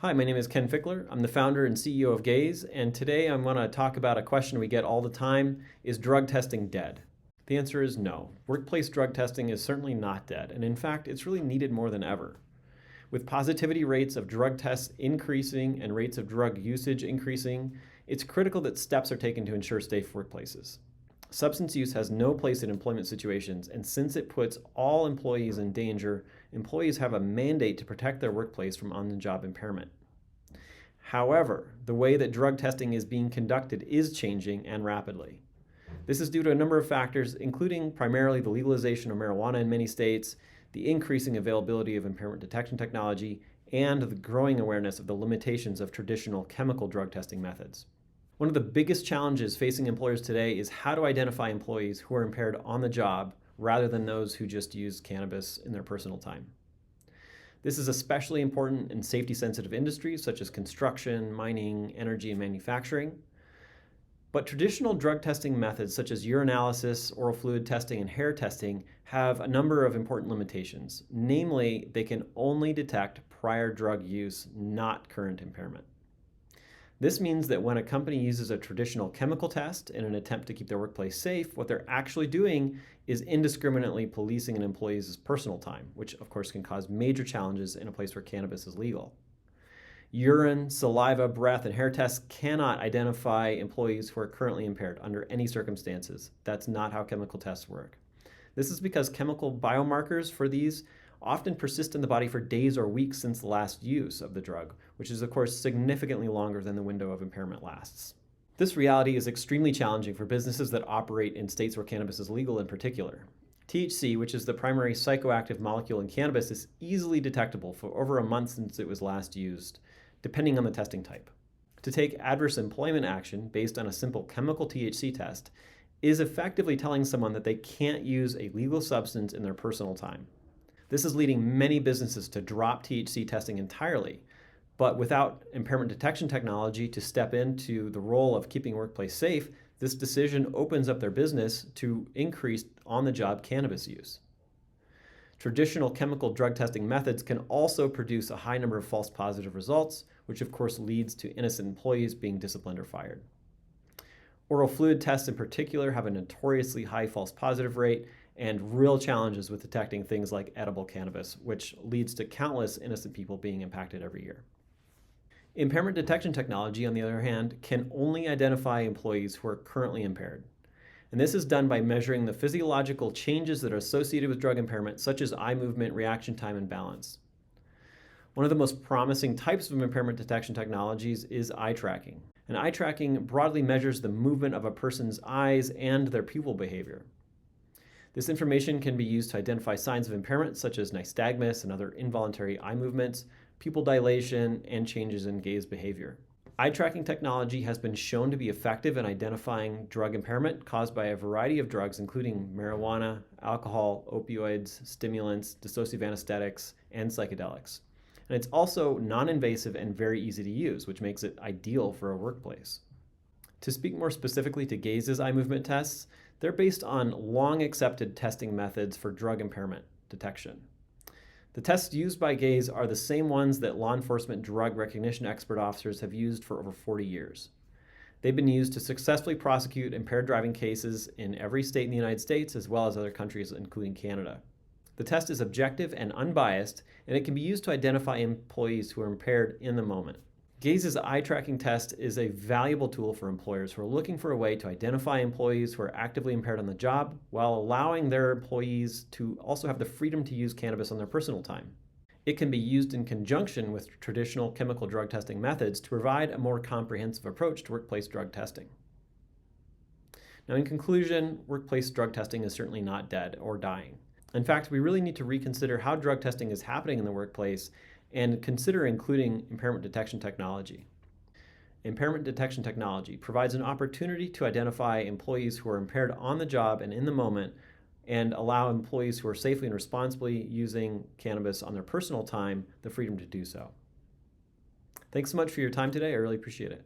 Hi, my name is Ken Fickler. I'm the founder and CEO of Gaze, and today I'm going to talk about a question we get all the time: is drug testing dead? The answer is no. Workplace drug testing is certainly not dead, and in fact, it's really needed more than ever. With positivity rates of drug tests increasing and rates of drug usage increasing, it's critical that steps are taken to ensure safe workplaces. Substance use has no place in employment situations, and since it puts all employees in danger, employees have a mandate to protect their workplace from on-the-job impairment. However, the way that drug testing is being conducted is changing, and rapidly. This is due to a number of factors, including primarily the legalization of marijuana in many states, the increasing availability of impairment detection technology, and the growing awareness of the limitations of traditional chemical drug testing methods. One of the biggest challenges facing employers today is how to identify employees who are impaired on the job rather than those who just use cannabis in their personal time. This is especially important in safety-sensitive industries such as construction, mining, energy, and manufacturing. But traditional drug testing methods such as urinalysis, oral fluid testing, and hair testing have a number of important limitations. Namely, they can only detect prior drug use, not current impairment. This means that when a company uses a traditional chemical test in an attempt to keep their workplace safe, what they're actually doing is indiscriminately policing an employee's personal time, which of course can cause major challenges in a place where cannabis is legal. Urine, saliva, breath, and hair tests cannot identify employees who are currently impaired under any circumstances. That's not how chemical tests work. This is because chemical biomarkers for these often persist in the body for days or weeks since the last use of the drug, which is of course significantly longer than the window of impairment lasts. This reality is extremely challenging for businesses that operate in states where cannabis is legal in particular. THC, which is the primary psychoactive molecule in cannabis, is easily detectable for over a month since it was last used, depending on the testing type. To take adverse employment action based on a simple chemical THC test is effectively telling someone that they can't use a legal substance in their personal time. This is leading many businesses to drop THC testing entirely, but without impairment detection technology to step into the role of keeping workplace safe, this decision opens up their business to increased on-the-job cannabis use. Traditional chemical drug testing methods can also produce a high number of false positive results, which of course leads to innocent employees being disciplined or fired. Oral fluid tests in particular have a notoriously high false positive rate and real challenges with detecting things like edible cannabis, which leads to countless innocent people being impacted every year. Impairment detection technology, on the other hand, can only identify employees who are currently impaired. And this is done by measuring the physiological changes that are associated with drug impairment, such as eye movement, reaction time, and balance. One of the most promising types of impairment detection technologies is eye tracking. And eye tracking broadly measures the movement of a person's eyes and their pupil behavior. This information can be used to identify signs of impairment such as nystagmus and other involuntary eye movements, pupil dilation, and changes in gaze behavior. Eye tracking technology has been shown to be effective in identifying drug impairment caused by a variety of drugs, including marijuana, alcohol, opioids, stimulants, dissociative anesthetics, and psychedelics. And it's also non-invasive and very easy to use, which makes it ideal for a workplace. To speak more specifically to Gaze's eye movement tests, they're based on long-accepted testing methods for drug impairment detection. The tests used by Gaze are the same ones that law enforcement drug recognition expert officers have used for over 40 years. They've been used to successfully prosecute impaired driving cases in every state in the United States, as well as other countries, including Canada. The test is objective and unbiased, and it can be used to identify employees who are impaired in the moment. Gaze's eye tracking test is a valuable tool for employers who are looking for a way to identify employees who are actively impaired on the job while allowing their employees to also have the freedom to use cannabis on their personal time. It can be used in conjunction with traditional chemical drug testing methods to provide a more comprehensive approach to workplace drug testing. Now, in conclusion, workplace drug testing is certainly not dead or dying. In fact, we really need to reconsider how drug testing is happening in the workplace and consider including impairment detection technology. Impairment detection technology provides an opportunity to identify employees who are impaired on the job and in the moment, and allow employees who are safely and responsibly using cannabis on their personal time the freedom to do so. Thanks so much for your time today. I really appreciate it.